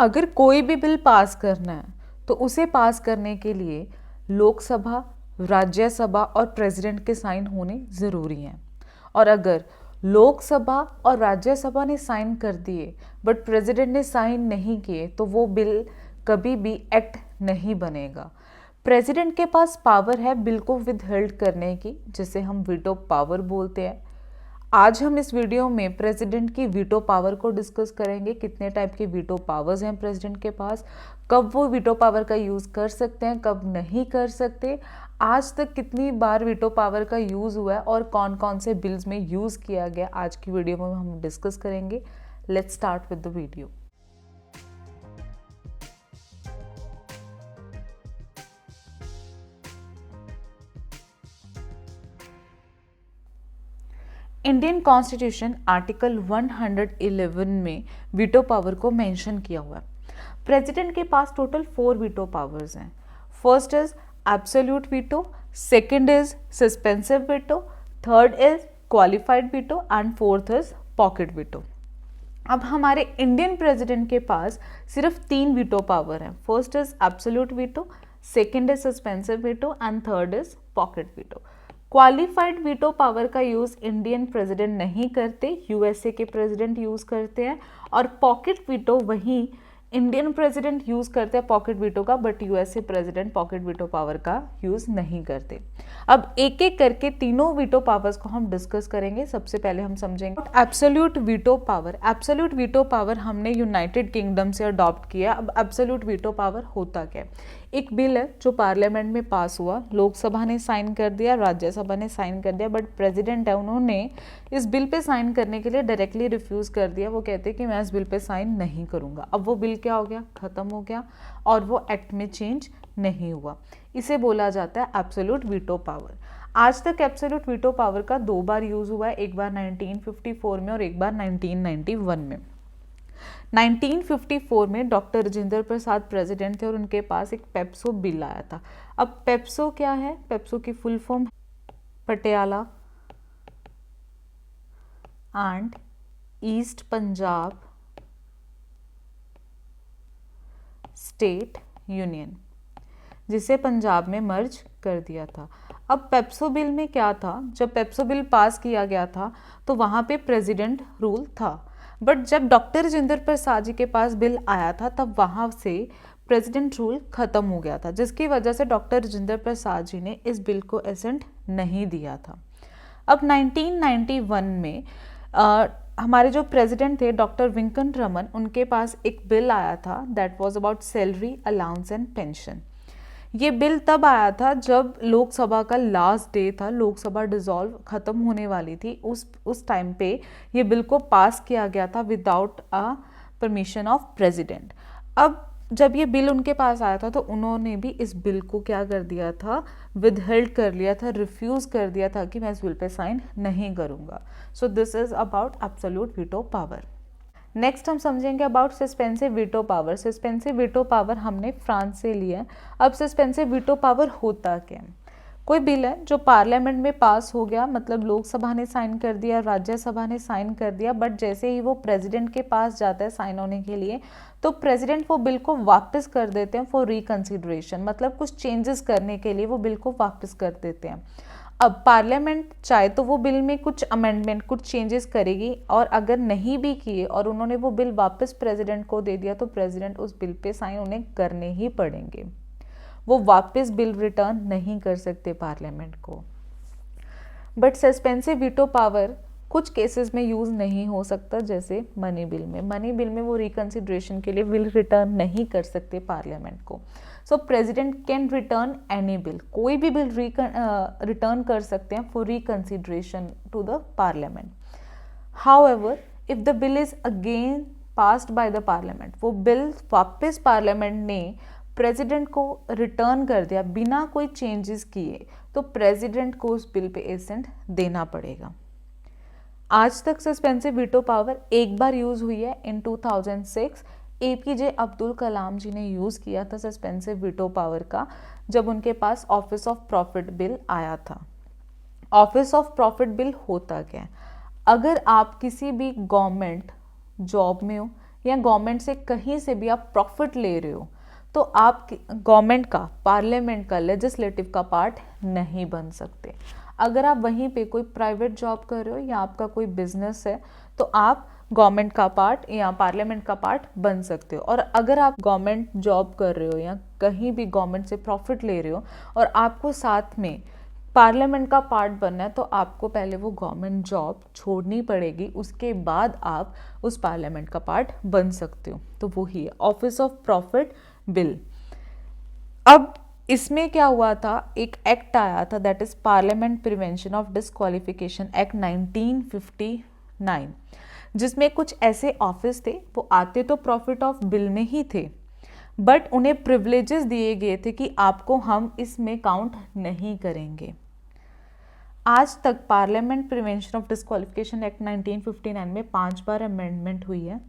अगर कोई भी बिल पास करना है तो उसे पास करने के लिए लोकसभा, राज्यसभा और प्रेसिडेंट के साइन होने ज़रूरी हैं। और अगर लोकसभा और राज्यसभा ने साइन कर दिए बट प्रेसिडेंट ने साइन नहीं किए तो वो बिल कभी भी एक्ट नहीं बनेगा। प्रेसिडेंट के पास पावर है बिल को विदहोल्ड करने की, जिसे हम वीटो पावर बोलते हैं। आज हम इस वीडियो में प्रेसिडेंट की वीटो पावर को डिस्कस करेंगे। कितने टाइप के वीटो पावर्स हैं प्रेसिडेंट के पास, कब वो वीटो पावर का यूज़ कर सकते हैं, कब नहीं कर सकते, आज तक कितनी बार वीटो पावर का यूज़ हुआ है और कौन कौन से बिल्स में यूज़ किया गया, आज की वीडियो में हम डिस्कस करेंगे। Let's start with the video. Indian constitution article 111 में वीटो पावर को मेंशन किया हुआ है। प्रेसिडेंट के पास टोटल 4 वीटो पावर्स हैं। First is absolute veto, second is suspensive veto, third is qualified veto and fourth is pocket veto. अब हमारे इंडियन प्रेसिडेंट के पास सिर्फ 3 वीटो पावर हैं। First is absolute veto, second is suspensive veto and third is pocket veto. Qualified veto power का use Indian president नहीं करते, USA के president use करते हैं। और पॉकेट वीटो वही इंडियन प्रेसिडेंट यूज़ करते हैं पॉकेट वीटो का, but USA president pocket veto power का यूज़ नहीं करते। अब एक एक करके तीनों वीटो पावर्स को हम डिस्कस करेंगे। सबसे पहले हम समझेंगे absolute veto power. Absolute veto power हमने यूनाइटेड किंगडम से अडॉप्ट किया। अब एब्सोल्यूट वीटो पावर होता क्या है? एक बिल है जो पार्लियामेंट में पास हुआ, लोकसभा ने साइन कर दिया, राज्यसभा ने साइन कर दिया, बट प्रेसिडेंट है उन्होंने इस बिल पे साइन करने के लिए डायरेक्टली रिफ्यूज़ कर दिया। वो कहते हैं कि मैं इस बिल पे साइन नहीं करूँगा। अब वो बिल क्या हो गया? ख़त्म हो गया और वो एक्ट में चेंज नहीं हुआ। इसे बोला जाता है एब्सोल्यूट वीटो पावर। आज तक एब्सोल्यूट वीटो पावर का 2 बार यूज़ हुआ है, एक बार 1954 में और एक बार 1991 में। 1954 में डॉक्टर राजेंद्र प्रसाद प्रेसिडेंट थे और उनके पास एक पेप्सो बिल आया था। अब पेप्सो क्या है? पेप्सो की full form Patiala and east Punjab state union, जिसे पंजाब में मर्ज कर दिया था। अब पेप्सो बिल में क्या था? जब पेप्सो बिल पास किया गया था तो वहाँ पे प्रेसिडेंट रूल था, बट जब डॉक्टर राजेंद्र प्रसाद जी के पास बिल आया था तब वहाँ से प्रेसिडेंट रूल ख़त्म हो गया था, जिसकी वजह से डॉक्टर राजेंद्र प्रसाद जी ने इस बिल को एसेंट नहीं दिया था। अब 1991 में हमारे जो प्रेसिडेंट थे डॉक्टर वेंकट रमन, उनके पास एक बिल आया था that was about salary allowance and pension. ये बिल तब आया था जब लोकसभा का लास्ट डे था, लोकसभा डिसॉल्व ख़त्म होने वाली थी। उस टाइम पे ये बिल को पास किया गया था without a permission of president. अब जब ये बिल उनके पास आया था तो उन्होंने भी इस बिल को क्या कर दिया था? विदहोल्ड कर लिया था, रिफ्यूज़ कर दिया था कि मैं इस बिल पे साइन नहीं करूँगा। So this is about absolute veto power. Next हम समझेंगे about suspensive veto power. Suspensive veto power हमने फ्रांस से लिया है। अब सस्पेंसिव वीटो पावर होता क्या है? कोई बिल है जो पार्लियामेंट में पास हो गया, मतलब लोकसभा ने साइन कर दिया, राज्यसभा ने साइन कर दिया, बट जैसे ही वो प्रेसिडेंट के पास जाता है साइन होने के लिए तो प्रेसिडेंट वो बिल को वापस कर देते हैं फॉर रिकंसिडरेशन, मतलब कुछ चेंजेस करने के लिए वो बिल को वापस कर देते हैं। अब पार्लियामेंट चाहे तो वो बिल में कुछ अमेंडमेंट, कुछ चेंजेस करेगी, और अगर नहीं भी किए और उन्होंने वो बिल वापस प्रेसिडेंट को दे दिया तो प्रेसिडेंट उस बिल पे साइन उन्हें करने ही पड़ेंगे। वो वापस बिल रिटर्न नहीं कर सकते पार्लियामेंट को। बट सस्पेंसिव वीटो पावर कुछ केसेस में यूज़ नहीं हो सकता, जैसे मनी बिल में। मनी बिल में वो रिकंसिडरेशन के लिए बिल रिटर्न नहीं कर सकते पार्लियामेंट को। So president can return any bill, कोई भी बिल रिटर्न कर सकते हैं for reconsideration to the parliament. However if the bill is again passed by the parliament, वो बिल वापस पार्लियामेंट ने प्रेसिडेंट को रिटर्न कर दिया बिना कोई चेंजेस किए, तो प्रेसिडेंट को उस बिल पे एसेंट देना पड़ेगा। आज तक सस्पेंसिव वीटो पावर एक बार यूज़ हुई है इन 2006। एपीजे अब्दुल कलाम जी ने यूज़ किया था सस्पेंसिव वीटो पावर का, जब उनके पास ऑफिस ऑफ प्रॉफिट बिल आया था। ऑफिस ऑफ प्रॉफिट बिल होता क्या है? अगर आप किसी भी गवर्नमेंट जॉब में हो या गवर्नमेंट से कहीं से भी आप प्रॉफिट ले रहे हो तो आप गवर्नमेंट का, पार्लियामेंट का, लेजिस्लेटिव का पार्ट नहीं बन सकते। अगर आप वहीं पे कोई प्राइवेट जॉब कर रहे हो या आपका कोई बिजनेस है तो आप गवर्नमेंट का पार्ट या पार्लियामेंट का पार्ट बन सकते हो। और अगर आप गवर्नमेंट जॉब कर रहे हो या कहीं भी गवर्नमेंट से प्रॉफिट ले रहे हो और आपको साथ में पार्लियामेंट का पार्ट बनना है तो आपको पहले वो गवर्नमेंट जॉब छोड़नी पड़ेगी, उसके बाद आप उस पार्लियामेंट का पार्ट बन सकते हो। तो वो ही है ऑफिस ऑफ प्रॉफिट बिल। अब इसमें क्या हुआ था, एक एक्ट आया था that is parliament prevention of disqualification act 1959, जिसमें कुछ ऐसे ऑफिस थे वो आते तो प्रॉफिट ऑफ बिल में ही थे बट उन्हें प्रिविलेजेस दिए गए थे कि आपको हम इसमें काउंट नहीं करेंगे। आज तक parliament prevention of disqualification act 1959 में 5 बार अमेंडमेंट हुई है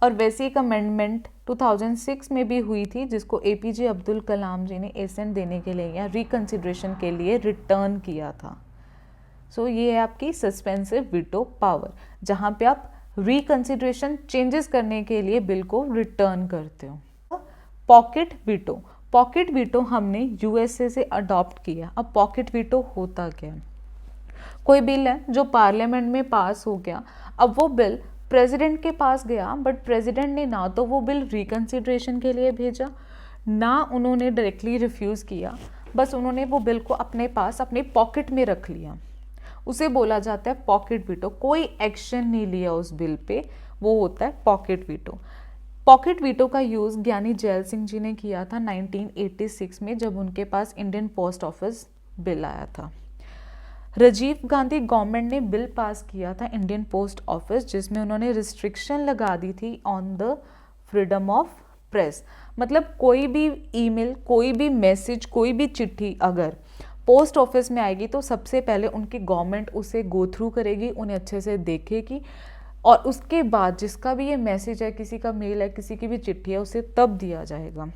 और वैसे एक अमेंडमेंट 2006 में भी हुई थी जिसको एपीजे अब्दुल कलाम जी ने एसेंट देने के लिए या रिकंसिडरेशन के लिए रिटर्न किया था। सो ये है आपकी सस्पेंसिव वीटो पावर, जहाँ पे आप रिकंसिडरेशन चेंजेस करने के लिए बिल को रिटर्न करते हो। पॉकेट वीटो, पॉकेट वीटो हमने यूएसए से अडॉप्ट किया। अब पॉकेट वीटो होता क्या है, कोई बिल है जो पार्लियामेंट में पास हो गया, अब वो बिल प्रेसिडेंट के पास गया बट प्रेसिडेंट ने ना तो वो बिल रिकंसिडरेशन के लिए भेजा, ना उन्होंने डायरेक्टली रिफ्यूज़ किया, बस उन्होंने वो बिल को अपने पास अपने पॉकेट में रख लिया। उसे बोला जाता है पॉकेट वीटो। कोई एक्शन नहीं लिया उस बिल पे, वो होता है पॉकेट वीटो। पॉकेट वीटो का यूज़ ज्ञानी जैल सिंह जी ने किया था 1986 में, जब उनके पास इंडियन पोस्ट ऑफिस बिल आया था। राजीव गांधी गवर्नमेंट ने बिल पास किया था इंडियन पोस्ट ऑफिस, जिसमें उन्होंने रिस्ट्रिक्शन लगा दी थी on the freedom of press. मतलब कोई भी ईमेल, कोई भी मैसेज, कोई भी चिट्ठी अगर पोस्ट ऑफिस में आएगी तो सबसे पहले उनकी गवर्नमेंट उसे गो थ्रू करेगी, उन्हें अच्छे से देखेगी और उसके बाद जिसका भी ये मैसेज है, किसी का मेल है, किसी की भी चिट्ठी है, उसे तब दिया जाएगा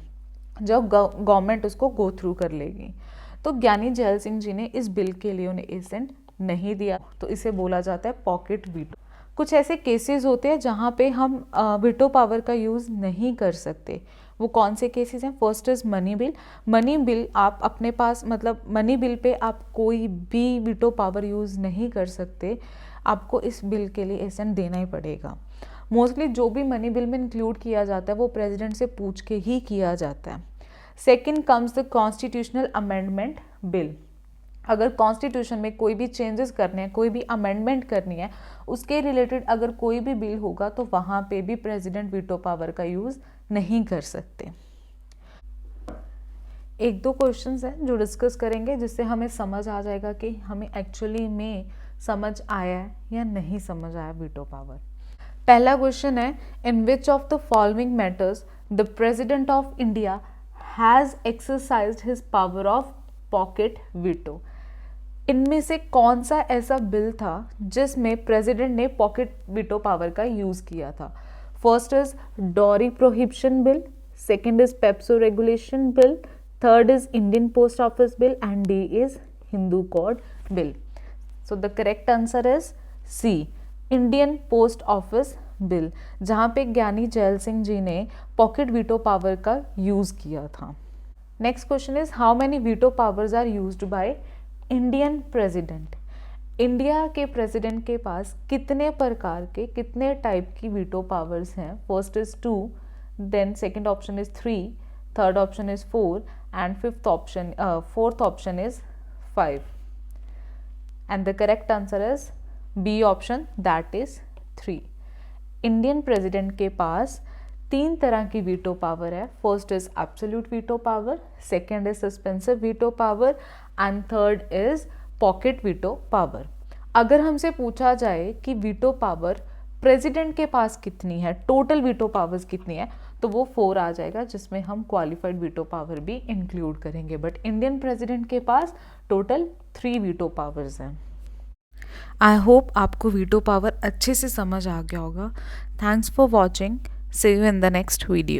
जब गवर्नमेंट उसको गो थ्रू कर लेगी। तो ज्ञानी जैल सिंह जी ने इस बिल के लिए उन्हें एसेंट नहीं दिया, तो इसे बोला जाता है पॉकेट वीटो। कुछ ऐसे केसेस होते हैं जहाँ पे हम वीटो पावर का यूज़ नहीं कर सकते। वो कौन से केसेस हैं? First is money bill. Money bill आप अपने पास, मतलब मनी बिल पे आप कोई भी वीटो पावर यूज़ नहीं कर सकते, आपको इस बिल के लिए एसेंट देना ही पड़ेगा। मोस्टली जो भी मनी बिल में इंक्लूड किया जाता है वो प्रेसिडेंट से पूछ के ही किया जाता है। Second comes the constitutional amendment bill. अगर कॉन्स्टिट्यूशन में कोई भी चेंजेस करने हैं, कोई भी अमेंडमेंट करनी है, उसके रिलेटेड अगर कोई भी बिल होगा तो वहाँ पे भी प्रेसिडेंट वीटो पावर का यूज़ नहीं कर सकते। एक दो क्वेश्चंस हैं जो डिस्कस करेंगे जिससे हमें समझ आ जाएगा कि हमें एक्चुअली में समझ आया है या नहीं समझ आया वीटो पावर। पहला क्वेश्चन है, in which of the following matters the president of India has exercised his power of pocket veto. इनमें से कौन सा ऐसा बिल था जिसमें प्रेसिडेंट ने पॉकेट वीटो पावर का यूज़ किया था? First is dowry prohibition bill, second is PEPSU regulation bill, third is Indian post office bill and D is Hindu code bill. So the correct answer is C, Indian post office bill, जहाँ पे ज्ञानी जैल सिंह जी ने pocket veto power का use किया था। Next question is, how many veto powers are used by Indian president. India के president के पास कितने प्रकार के, कितने टाइप की वीटो पावर्स हैं? First is 2, then second option is 3, third option is 4 and fourth option is 5 and the correct answer is B option, that is 3। Indian president के पास 3 तरह की वीटो पावर है। First is absolute veto power, second is suspensive veto power and third is pocket veto power. अगर हमसे पूछा जाए कि वीटो पावर प्रेसिडेंट के पास कितनी है, टोटल वीटो पावर्स कितनी है, तो वो 4 आ जाएगा, जिसमें हम क्वालिफाइड वीटो पावर भी इंक्लूड करेंगे। बट इंडियन प्रेसिडेंट के पास टोटल 3 वीटो पावर्स हैं। आई होप आपको वीटो पावर अच्छे से समझ आ गया होगा। Thanks for watching, see you in the next video.